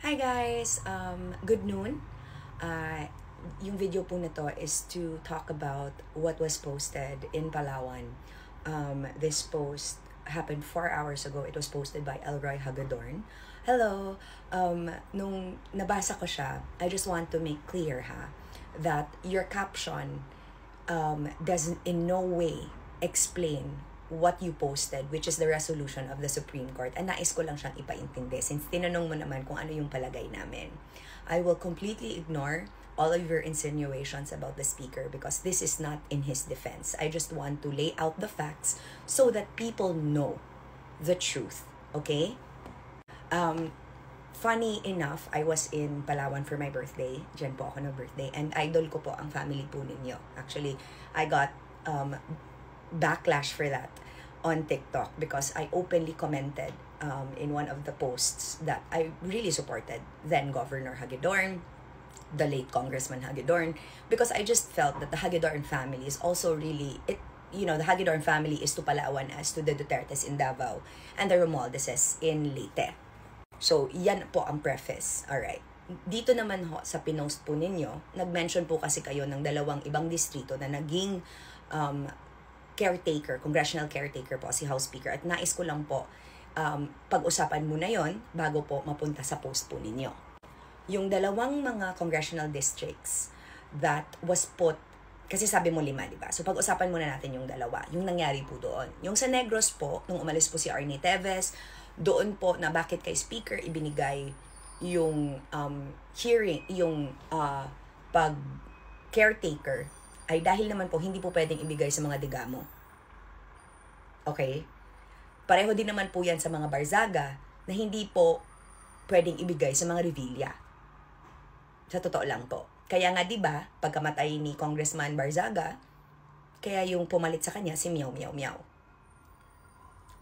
Hi guys! Good noon. Yung video po na to is to talk about what was posted in Palawan. This post happened 4 hours ago. It was posted by Elroy Hagadorn. Hello! Nung nabasa ko siya, I just want to make clear that your caption doesn't in no way explain what you posted, which is the resolution of the Supreme Court. And nais ko lang siyang ipaintindi since tinanong mo naman kung ano yung palagay namin. I will completely ignore all of your insinuations about the speaker because this is not in his defense. I just want to lay out the facts so that people know the truth. Okay? Funny enough, I was in Palawan for my birthday. Diyan po ako na birthday. And idol ko po ang family po ninyo. Actually, I got backlash for that on TikTok because I openly commented in one of the posts that I really supported then Governor Hagadorn, the late Congressman Hagadorn, because I just felt that the Hagadorn family is also really, the Hagadorn family is to Palawan as to the Dutertes in Davao and the Romualdeses in Leyte. So, yan po ang preface. Alright. Dito naman ho, sa pinost po ninyo, nag-mention po kasi kayo ng dalawang ibang distrito na naging caretaker, congressional caretaker po, si House Speaker. At nais ko lang po, pag-usapan muna yon bago po mapunta sa post po ninyo. Yung dalawang mga congressional districts that was put, kasi sabi mo 5, di ba? So pag-usapan muna natin yung dalawa, yung nangyari po doon. Yung sa Negros po, nung umalis po si Arnie Teves, doon po na bakit kay Speaker ibinigay yung hearing, yung pag-caretaker, ay dahil naman po hindi po pwedeng ibigay sa mga Digamo. Okay? Pareho din naman po yan sa mga Barzaga na hindi po pwedeng ibigay sa mga Revilla. Sa totoo lang po. Kaya nga 'di ba, pagkamatay ni Congressman Barzaga, kaya yung pumalit sa kanya si Meow Meow Meow.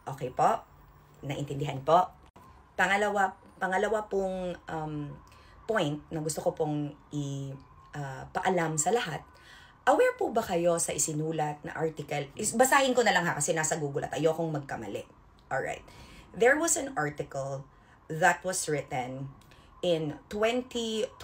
Okay po? Naintindihan po? Pangalawa pong point na gusto ko pong ipaalam sa lahat. Aware po ba kayo sa isinulat na article? Basahin ko na lang kasi nasa Google at ayokong magkamali. Alright. There was an article that was written in 2022.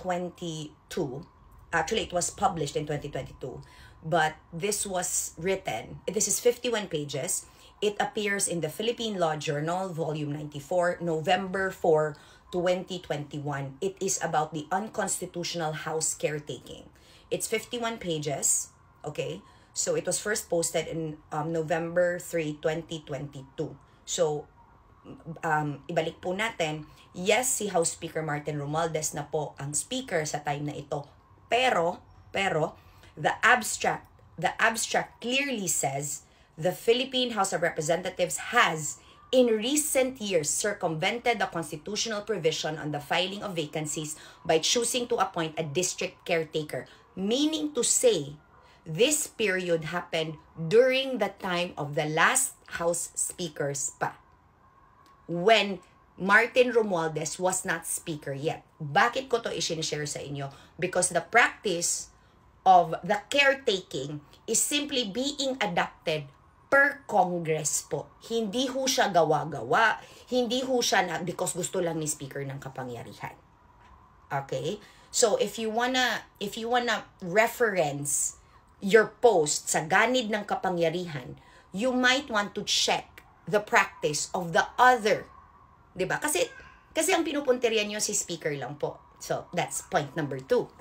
Actually, it was published in 2022. But this was written, this is 51 pages. It appears in the Philippine Law Journal, Volume 94, November 4, 2021. It is about the unconstitutional house caretaking. It's 51 pages, okay? So, it was first posted in November 3, 2022. So, ibalik po natin, yes, si House Speaker Martin Romualdez na po ang speaker sa time na ito. Pero, the abstract clearly says, the Philippine House of Representatives has, in recent years, circumvented the constitutional provision on the filing of vacancies by choosing to appoint a district caretaker. Meaning to say, this period happened during the time of the last House Speakers pa. When Martin Romualdez was not Speaker yet. Bakit ko to i-share sa inyo? Because the practice of the caretaking is simply being adopted per Congress po. Hindi ho siya gawa-gawa. Hindi ho siya na because gusto lang ni Speaker ng kapangyarihan. Okay? So if you wanna reference your post sa ganid ng kapangyarihan, you might want to check the practice of the other. 'Di ba? Kasi ang pinupunterian niyo si Speaker lang po. So that's point number 2.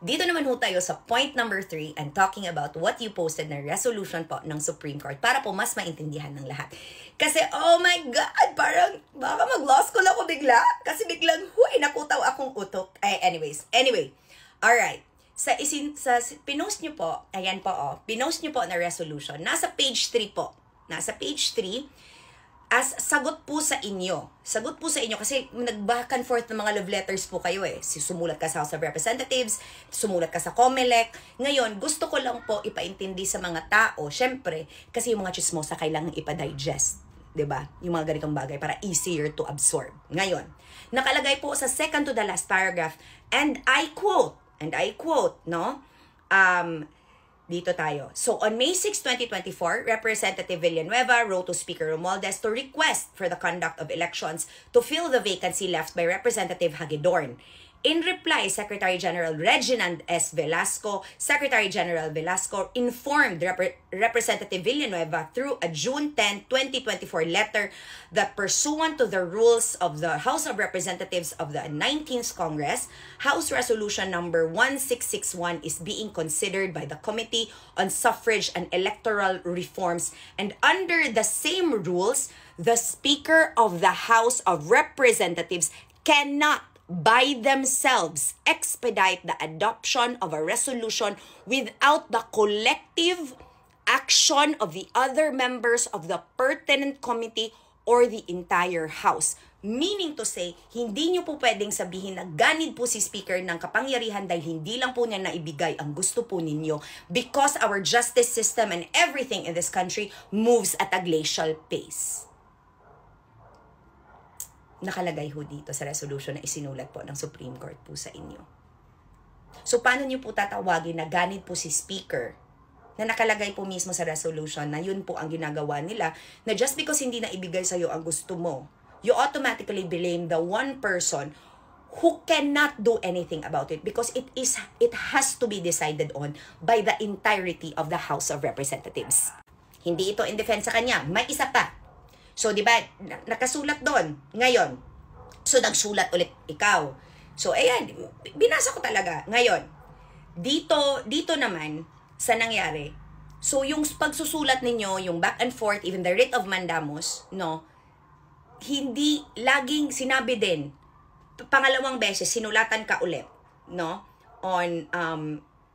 Dito naman ho tayo sa point number 3 and talking about what you posted na resolution po ng Supreme Court para po mas maintindihan ng lahat. Kasi, oh my God, parang baka mag-lost ko lang ako bigla. Kasi biglang, nakutaw akong utok. Anyway. Alright. Sa pinost nyo po, ayan po pinost nyo po na resolution. Nasa page 3 po. Nasa page 3. As sagot po sa inyo kasi nag-back and forth ng mga love letters po kayo sumulat ka sa House of Representatives, sumulat ka sa COMELEC. Ngayon, gusto ko lang po ipaintindi sa mga tao, syempre, kasi yung mga chismosa kailangan ipa-digest, 'di ba? Yung mga ganitong bagay para easier to absorb. Ngayon, nakalagay po sa second to the last paragraph, and I quote, no? Dito tayo. So, on May 6, 2024, Representative Villanueva wrote to Speaker Romualdez to request for the conduct of elections to fill the vacancy left by Representative Hagedorn. In reply, Secretary General Reginald S. Velasco, Secretary General Velasco informed Representative Villanueva through a June 10, 2024 letter that pursuant to the rules of the House of Representatives of the 19th Congress, House Resolution number 1661 is being considered by the Committee on Suffrage and Electoral Reforms, and under the same rules, the Speaker of the House of Representatives cannot by themselves expedite the adoption of a resolution without the collective action of the other members of the pertinent committee or the entire House. Meaning to say, hindi nyo po pwedeng sabihin na ganid po si Speaker ng kapangyarihan dahil hindi lang po niya naibigay ang gusto po ninyo, because our justice system and everything in this country moves at a glacial pace. Nakalagay ho dito sa resolution na isinulat po ng Supreme Court po sa inyo. So, paano nyo po tatawagin na ganid po si Speaker na nakalagay po mismo sa resolution na yun po ang ginagawa nila, na just because hindi na ibigay sa'yo ang gusto mo, you automatically blame the one person who cannot do anything about it because it has to be decided on by the entirety of the House of Representatives. Hindi ito in defense sa kanya. May isa pa. So, di ba, nakasulat doon. Ngayon, so nagsulat ulit ikaw. So, ayan, binasa ko talaga. Ngayon, dito naman, sa nangyari, so yung pagsusulat ninyo, yung back and forth, even the writ of mandamus, no, hindi, laging sinabi din, pangalawang beses, sinulatan ka ulit, no, on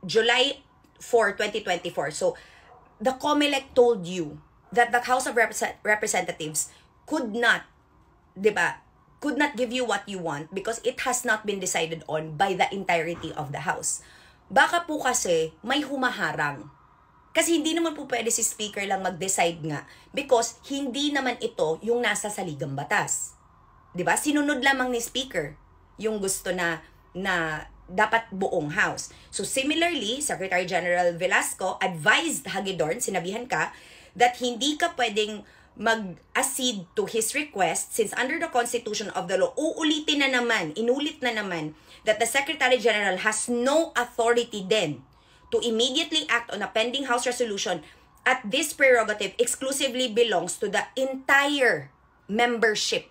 July 4, 2024. So, the COMELEC told you that the House of Representatives could not, diba, could not give you what you want because it has not been decided on by the entirety of the House. Baka po kasi may humaharang. Kasi hindi naman po pwede si Speaker lang mag-decide nga because hindi naman ito yung nasa saligang batas. Diba? Sinunod lamang ni Speaker yung gusto na dapat buong House. So similarly, Secretary General Velasco advised Hagedorn, sinabihan ka, that hindi ka pwedeng mag-accede to his request since under the Constitution of the law, inulit na naman, that the Secretary General has no authority then to immediately act on a pending House resolution at this prerogative exclusively belongs to the entire membership.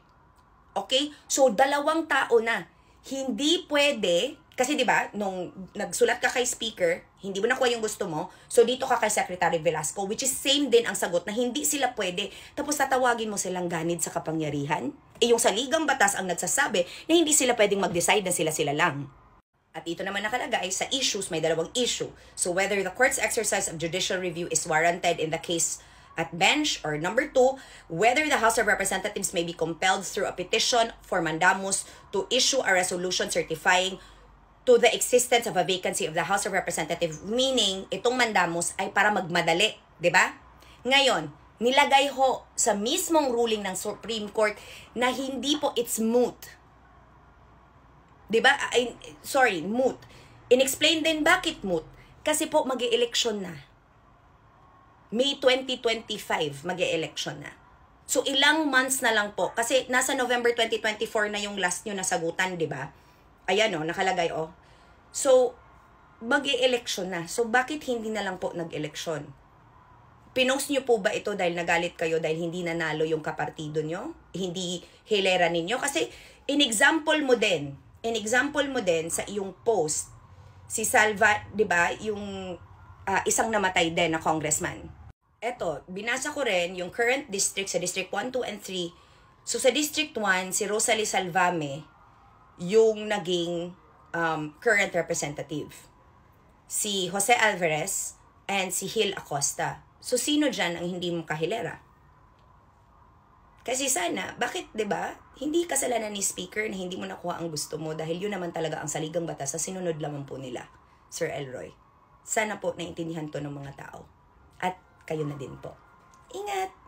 Okay? So, dalawang tao na. Hindi pwede, kasi di ba nung nagsulat ka kay Speaker, hindi mo nakuha yung gusto mo, so dito ka kay Secretary Velasco, which is same din ang sagot na hindi sila pwede. Tapos tatawagin mo silang ganid sa kapangyarihan. Yung saligang batas ang nagsasabi na hindi sila pwedeng mag-decide na sila lang. At ito naman nakalagay sa issues, may dalawang issue. So whether the court's exercise of judicial review is warranted in the case at bench, or number 2, whether the House of Representatives may be compelled through a petition for mandamus to issue a resolution certifying to the existence of a vacancy of the House of Representatives, meaning itong mandamus ay para magmadali, di ba? Ngayon, nilagay ho sa mismong ruling ng Supreme Court na hindi po it's moot. Di ba? Moot. In-explain din bakit moot. Kasi po mag-e-election na. May 2025 mag-e-election na. So ilang months na lang po. Kasi nasa November 2024 na yung last nyo nasagutan, di ba? Ayan o, nakalagay o. So, mag-e-election na. So, bakit hindi na lang po nag-election? Pinost nyo po ba ito dahil nagalit kayo dahil hindi nanalo yung kapartido nyo? Hindi hilera ninyo? Kasi, in-example mo din sa iyong post, si Salva, di ba, yung isang namatay din na congressman. Eto, binasa ko rin yung current district sa District 1, 2, and 3. So, sa District 1, si Rosalie Salvame, yung naging current representative. Si Jose Alvarez and si Hil Acosta. So, sino dyan ang hindi mo kahilera? Kasi sana, bakit, di ba, hindi kasalanan ni Speaker na hindi mo nakuha ang gusto mo dahil yun naman talaga ang saligang batas sa sinunod lamang po nila, Sir Elroy. Sana po naintindihan to ng mga tao. At kayo na din po. Ingat!